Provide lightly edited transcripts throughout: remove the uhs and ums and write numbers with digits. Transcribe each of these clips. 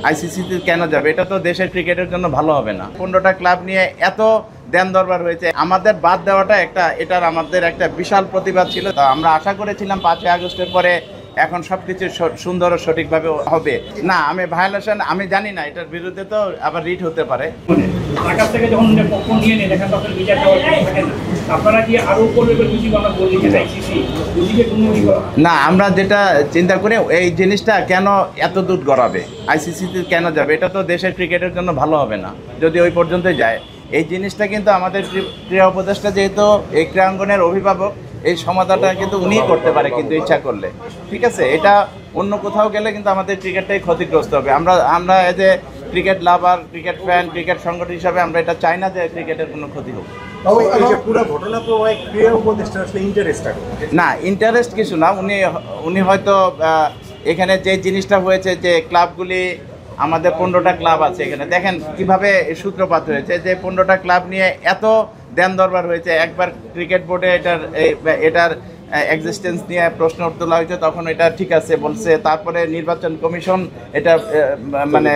আইসিসিতে কেন যাবে? এটা তো দেশের ক্রিকেটের জন্য ভালো হবে না। 15টা ক্লাব নিয়ে এত দেন দরবার হয়েছে, আমাদের বাদ দেওয়াটা এটার আমাদের একটা বিশাল প্রতিবাদ ছিল। তো আমরা আশা করেছিলাম 5ই আগস্টের পরে এখন সবকিছু সুন্দর ও সঠিকভাবে হবে। না, আমি ভায়োলেশন আমি জানি না, এটার বিরুদ্ধে তো আবার রিট হতে পারে। ঢাকা থেকে যখন পক্ষ নিয়ে নেন এখানে তখন বিচার দেওয়ার থাকে না, আপনারা কি আরো করবে বুঝি আমরা বলি যে আইসিসি বুঝিকে কোনো না, আমরা যেটা চিন্তা করি এই জিনিসটা কেন এত দূর গড়াবে, আইসিসিতে কেন যাবে? এটা তো দেশের ক্রিকেটের জন্য ভালো হবে না যদি ওই পর্যন্তই যায়। এই জিনিসটা কিন্তু আমাদের ক্রীড়া উপদেষ্টা যেহেতু এই ক্রীড়াঙ্গনের অভিভাবক, এই সমাধানটা কিন্তু উনিই করতে পারে কিন্তু ইচ্ছা করলে। ঠিক আছে, এটা অন্য কোথাও গেলে কিন্তু আমাদের ক্রিকেটটাই ক্ষতিগ্রস্ত হবে। আমরা as a cricket lover, cricket fan, cricket সংগঠন হিসাবে আমরা এটা চাই না যে ক্রিকেটের কোনো ক্ষতি হোক। না, ইন্টারেস্ট কিছু না, উনি হয়তো এখানে যে জিনিসটা হয়েছে যে ক্লাবগুলি আমাদের 15টা ক্লাব আছে এখানে, দেখেন কিভাবে সূত্রপাত হয়েছে যে 15টা ক্লাব নিয়ে এত দেন দরবার হয়েছে। একবার ক্রিকেট বোর্ডে এটার এক্সিস্টেন্স নিয়ে প্রশ্ন তোলা হয়েছে, তখন এটা ঠিক আছে বলছে। তারপরে নির্বাচন কমিশন এটা মানে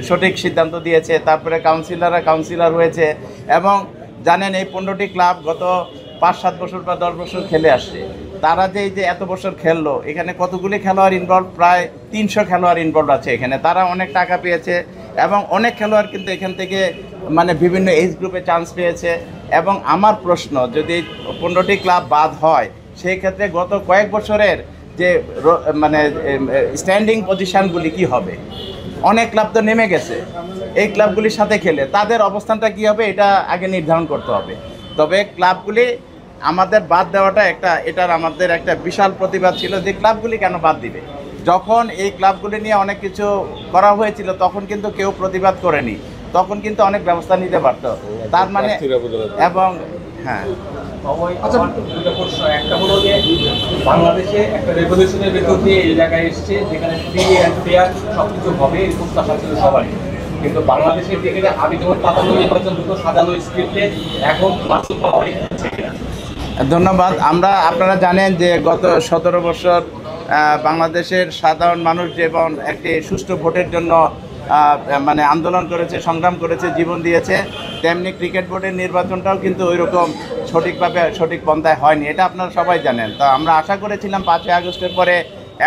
সঠিক সিদ্ধান্ত দিয়েছে। তারপরে কাউন্সিলর হয়েছে এবং জানেন এই 15টি ক্লাব গত 5-7 বছর বা 10 বছর খেলে আসছে। তারা যে এত বছর খেললো, এখানে কতগুলি খেলোয়াড় ইনভলভ, প্রায় 300 খেলোয়াড় ইনভলভ আছে এখানে। তারা অনেক টাকা পেয়েছে এবং অনেক খেলোয়াড় কিন্তু এখান থেকে মানে বিভিন্ন এজ গ্রুপে চান্স পেয়েছে। এবং আমার প্রশ্ন, যদি 15টি ক্লাব বাদ হয় সেই ক্ষেত্রে গত কয়েক বছরের যে মানে স্ট্যান্ডিং পজিশনগুলি কি হবে? অনেক ক্লাব তো নেমে গেছে। এই ক্লাবগুলির সাথে খেলে তাদের অবস্থানটা কী হবে এটা আগে নির্ধারণ করতে হবে। তবে ক্লাবগুলি আমাদের বাদ দেওয়াটা এটার আমাদের একটা বিশাল প্রতিবাদ ছিল যে ক্লাবগুলি কেন বাদ দিবে। যখন এই ক্লাবগুলি নিয়ে অনেক কিছু করা হয়েছিল তখন কিন্তু কেউ প্রতিবাদ করেনি, তখন কিন্তু অনেক ব্যবস্থা নিতে পারতো। তার মানে এবং হ্যাঁ, আচ্ছা, দুটো প্রশ্ন। একটা হলো যে বাংলাদেশে একটা রেভলিউশনের ভেতর দিয়ে এই জায়গায় এসছে যেখানে ফ্রি অ্যান্ড ফেয়ার সব কিছু হবে, এই প্রত্যাশা ছিল সবারই। কিন্তু বাংলাদেশের ক্রিকেটে আমি যেমন পাতানো নির্বাচন দুটো সাজানো স্ক্রিপ্টে এখন বাস্তব পাওয়ারই হচ্ছে কিনা। ধন্যবাদ। আপনারা জানেন যে গত 17 বছর বাংলাদেশের সাধারণ মানুষ যেমন একটি সুষ্ঠু ভোটের জন্য মানে আন্দোলন করেছে, সংগ্রাম করেছে, জীবন দিয়েছে, তেমনি ক্রিকেট বোর্ডের নির্বাচনটাও কিন্তু ওইরকম সঠিক পন্থায় হয়নি, এটা আপনারা সবাই জানেন। তো আমরা আশা করেছিলাম 5ই আগস্টের পরে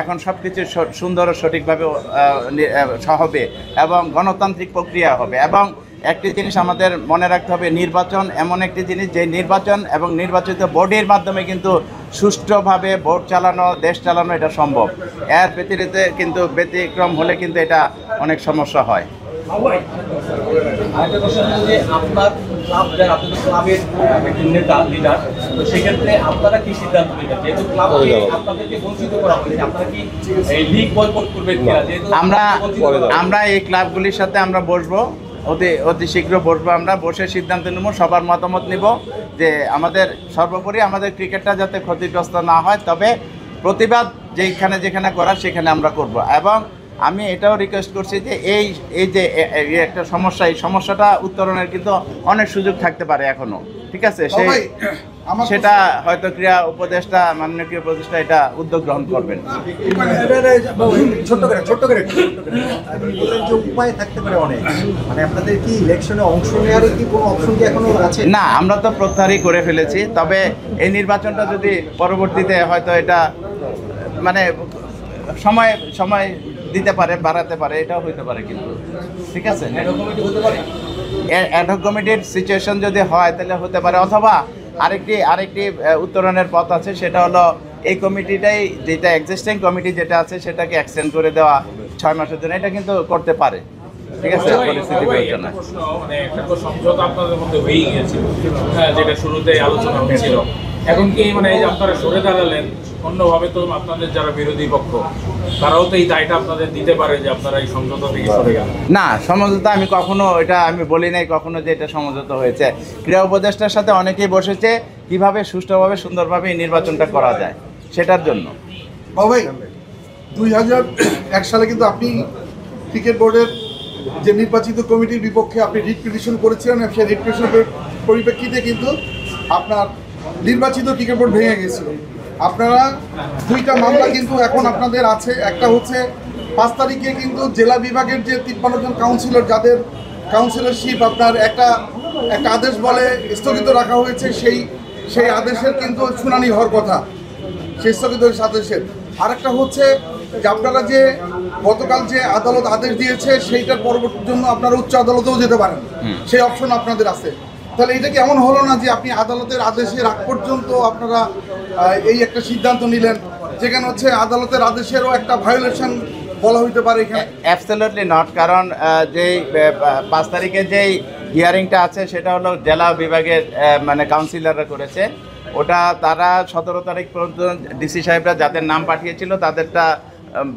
এখন সব কিছু সুন্দর ও সঠিকভাবে হবে এবং গণতান্ত্রিক প্রক্রিয়া হবে। এবং একটি জিনিস আমাদের মনে রাখতে হবে, নির্বাচন এমন একটি জিনিস যে নির্বাচন এবং নির্বাচিত বোর্ডের মাধ্যমে কিন্তু সুষ্ঠুভাবে ভোট চালানো, দেশ চালানো এটা সম্ভব। এর ব্যতিক্রম হলে কিন্তু এটা অনেক সমস্যা হয়। আরেকটা কথা হলো যে আপনার ক্লাব যারা আপনি তো ক্লাবের নেতা লিডার, তো সেক্ষেত্রে আপনারা কি সিদ্ধান্ত নেবেন? যেহেতু ক্লাবকে আপনাদেরকে বঞ্চিত করা হয়েছে, আপনারা কি এই লিগ বয়কট করবেন কিনা? যেহেতু আমরা এই ক্লাবগুলির সাথে আমরা বসবো, অতি শীঘ্র বসবো, আমরা বসে সিদ্ধান্ত নেব, সবার মতামত নিব যে আমাদের সর্বোপরি আমাদের ক্রিকেটটা যাতে ক্ষতিগ্রস্ত না হয়। তবে প্রতিবাদ যেখানে করার সেখানে আমরা করব। এবং আমি এটাও রিকোয়েস্ট করছি যে এই যে একটা সমস্যা, এই সমস্যাটা উত্তরণের কিন্তু অনেক সুযোগ থাকতে পারে এখনো। ঠিক আছে, সেটা হয়তো মাননীয় ক্রীড়া উপদেষ্টা এটা উদ্যোগ গ্রহণ করবেন। ছোট্ট করে উপায় থাকতে পারে অনেক, মানে আপনাদের কি ইলেকশনে অংশ নেওয়ার কি কোনো অপশন কি এখনো আছে? না, আমরা তো প্রত্যাহারই করে ফেলেছি। তবে এই নির্বাচনটা যদি পরবর্তীতে হয়তো এটা মানে সময় দিতে পারে, বাড়াতে পারে, এটাও হইতে পারে কিন্তু। ঠিক আছে, অ্যাডহক কমিটির সিচুয়েশন যদি হয় তাহলে হতে পারে, অথবা আরেকটি উত্তরণের পথ আছে, সেটা হলো এই কমিটিটাই যেটা এক্সিস্টিং কমিটি যেটা আছে সেটাকে এক্সটেন্ড করে দেওয়া 6 মাসের জন্য, এটা কিন্তু করতে পারে। ঠিক আছে, পরিস্থিতি বিবেচনায়। মানে একটা তো সমঝোতা আপনাদের মধ্যে হয়েই গিয়েছিল, যেটা শুরুতে আলোচনা হয়েছিল। এখন কি মানে এই যে আপনারা সরে দাঁড়ালেন, অন্যভাবে তো আপনাদের যারা বিরোধী পক্ষ তারাও তো এই দায়টা আপনাদের দিতে পারে যে আপনারা এই সমঝোতা থেকে সরে গেলেন। না, সমঝোতা আমি বলি নাই কখনো যে এটা সমঝোতা হয়েছে। ক্রীড়া উপদেষ্টার সাথে অনেকেই বসেছে কিভাবে সুষ্ঠুভাবে সুন্দরভাবে এই নির্বাচনটা করা যায় সেটার জন্য। ভাই 2001 সালে কিন্তু আপনি ক্রিকেট বোর্ডের যে নির্বাচিত কমিটির বিপক্ষে আপনি রিট পিটিশন করেছিলেন, সেই রিট পিটিশনের পরিপ্রেক্ষিতে কিন্তু আপনার নির্বাচিত ক্রিকেট বোর্ড ভেঙে গেছিল। আপনারা 2টা মামলা কিন্তু এখন আপনাদের আছে। একটা হচ্ছে 5 তারিখে কিন্তু জেলা বিভাগের যে 53 জন কাউন্সিলর, যাদের কাউন্সিলরশিপ আপনার একটা আদেশ বলে স্থগিত রাখা হয়েছে, সেই আদেশের কিন্তু শুনানি হওয়ার কথা, সেই স্থগিত আদেশের। আরেকটা হচ্ছে যে আপনারা যে গতকাল যে আদালত আদেশ দিয়েছে সেইটার পরবর্তীর জন্য আপনারা উচ্চ আদালতেও যেতে পারেন, সেই অপশন আপনাদের আছে। তাহলে এটা কি এমন হলো না যে আপনি আদালতের আদেশের আগ পর্যন্ত আপনারা এই একটা সিদ্ধান্ত নিলেন, যেখানে হচ্ছে আদালতের আদেশেরও একটা ভায়োলেশন বলা হইতে পারে এখানে? অ্যাবসলিউটলি নট, কারণ যেই 5 তারিখে যেই হিয়ারিংটা আছে সেটা হলো জেলা বিভাগের মানে কাউন্সিলররা করেছে। ওটা তারা 17 তারিখ পর্যন্ত ডিসি সাহেবরা যাদের নাম পাঠিয়েছিল তাদেরটা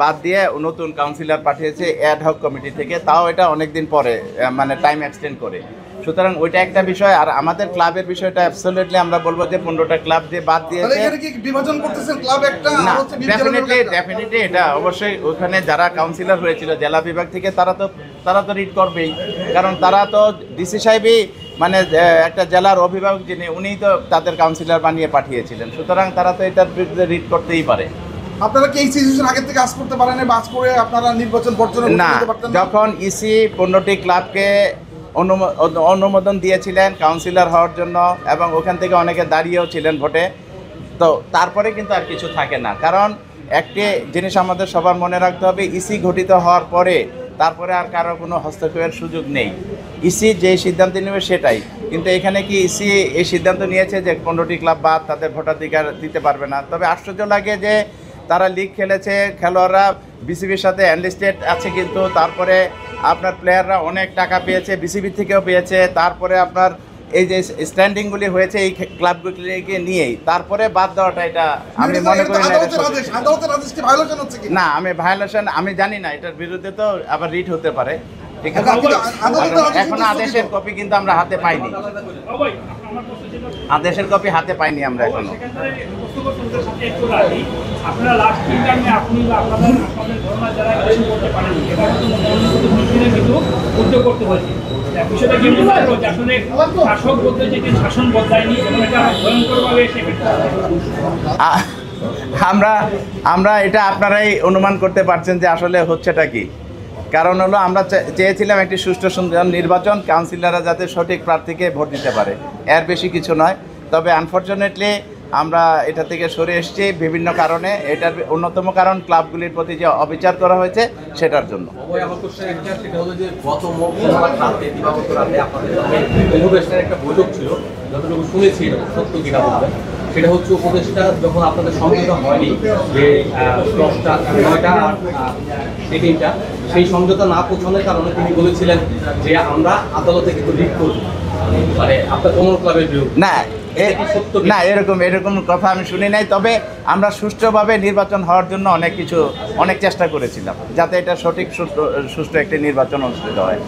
বাদ দিয়ে নতুন কাউন্সিলর পাঠিয়েছে অ্যাডহক কমিটি থেকে, তাও এটা অনেক দিন পরে মানে টাইম এক্সটেন্ড করে। সুতরাং ওইটা একটা বিষয়। আর আমাদের ক্লাবের বিষয়টা অ্যাবসলিউটলি আমরা বলবো যে 15টা ক্লাব যে বাদ দিয়েছে, বিভাজন করতেছেন ক্লাব একটা, না ডেফিনেটলি এটা অবশ্যই ওখানে যারা কাউন্সিলর হয়েছিল জেলা বিভাগ থেকে তারা তো রিড করবেই, কারণ তারা তো ডিসি সাহেবই মানে একটা জেলার অভিভাবক যিনি উনিই তো তাদের কাউন্সিলর বানিয়ে পাঠিয়েছিলেন, সুতরাং তারা তো এটার বিরুদ্ধে রিড করতেই পারে। আপনারা কি এই সিচুয়েশন আগে থেকে আজ করতে পারেন, বাস করে আপনারা নির্বাচন বর্জনের না, যখন ইসি 15টি ক্লাবকে অনুমোদন দিয়েছিলেন কাউন্সিলর হওয়ার জন্য এবং ওখান থেকে অনেকে দাঁড়িয়েও ছিলেন ভোটে, তো তারপরে কিন্তু আর কিছু থাকে না। কারণ একটি জিনিস আমাদের সবার মনে রাখতে হবে, ইসি গঠিত হওয়ার পরে তারপরে আর কারো কোনো হস্তক্ষেপের সুযোগ নেই। ইসি যে সিদ্ধান্ত নেবে সেটাই, কিন্তু এখানে কি ইসি এই সিদ্ধান্ত নিয়েছে যে 15টি ক্লাব বাদ, তাদের ভোটাধিকার দিতে পারবে না। তবে আশ্চর্য লাগে যে তারা লিগ খেলেছে, খেলোয়াড়রা বিসিবির সাথে এনলিস্টেড আছে, কিন্তু তারপরে আপনার প্লেয়াররা অনেক টাকা পেয়েছে, বিসিবি থেকেও পেয়েছে, তারপরে আপনার এই যে স্ট্যান্ডিংগুলি হয়েছে এই ক্লাবগুলিকে নিয়েই, তারপরে বাদ দেওয়াটা এটা আমি মনে করি না। আমি ভায়োলেশন আমি জানি না, এটার বিরুদ্ধে তো আবার রিট হতে পারে, ঠিক আছে। এখন আদেশের কপি কিন্তু আমরা হাতে পাইনি, আদেশের কপি হাতে পাইনি আমরা এখনো। আপনারা লাস্ট টাইমে আপনি বা আপনাদের ধর্মের যারা কিছু করতে পারেননি, এবার কিন্তু উদ্যোগ করতে হয়েছে। বিষয়টা কি বলতে পারবো যে আসলে শাসক বলতে যে শাসন বদলায়নি এবং এটা ভয়ঙ্করভাবে এসে আমরা এটা আপনারাই অনুমান করতে পারছেন যে আসলে হচ্ছেটা কি। কারণ হলো আমরা চেয়েছিলাম একটি সুষ্ঠু সুন্দর নির্বাচন, কাউন্সিলররা যাতে সঠিক প্রার্থীকে ভোট দিতে পারে, এর বেশি কিছু নয়। তবে আনফর্চুনেটলি আমরা এটা থেকে সরে এসেছি বিভিন্ন কারণে। এটার অন্যতম কারণ ক্লাবগুলির প্রতি যে অবিচার করা হয়েছে সেটার জন্য। একটা বৈঠক ছিল, যতটুকু শুনেছি সত্য কিনা বলবেন, সেটা হচ্ছে উপদেষ্টা যখন আপনাদের সমঝোতা হয়নি যে 10টা 9টা আর 3টা, সেই সমঝোতা না পৌঁছানোর কারণে তিনি বলেছিলেন যে আমরা আদালতে কিন্তু লিড করব, মানে আপনার কোন ক্লাবের বিরুদ্ধে। না, এরকম কথা আমি শুনি নাই। তবে আমরা সুষ্ঠুভাবে নির্বাচন হওয়ার জন্য অনেক চেষ্টা করেছিলাম যাতে এটা সঠিক সুষ্ঠু একটি নির্বাচন অনুষ্ঠিত হয়।